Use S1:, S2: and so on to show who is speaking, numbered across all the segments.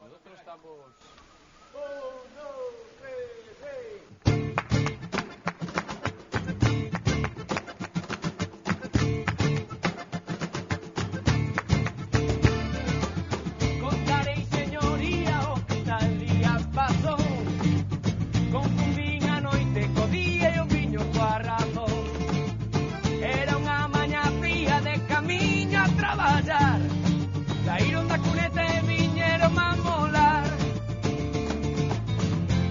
S1: Nosotros estamos...
S2: Contaréis, señoría, o que tal día pasó. Confundín a noite co día e o viño coa razón. Era unha mañá fría de camiño a traballar. Saíron da cuneta e viñeron a molar.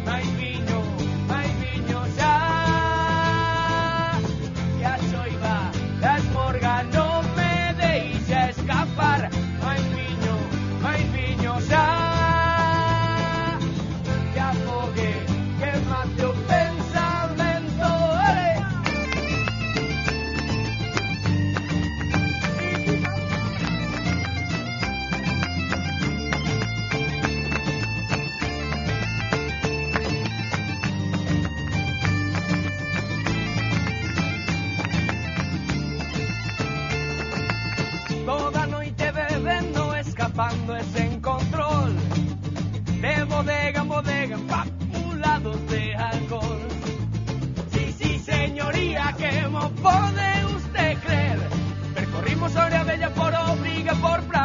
S2: Mais viño xa. E a xoiva da esmorga non me deixa escapar. Mais viño xa. Que afogue, que mate o pensamento. Toda noite bebendo, escapando e sen control. De bodega en bodega, empapulados de alcohol. Sí, señoría, que mo pode usted creer. Percorrimos a Orea Bella por obriga, por prazer.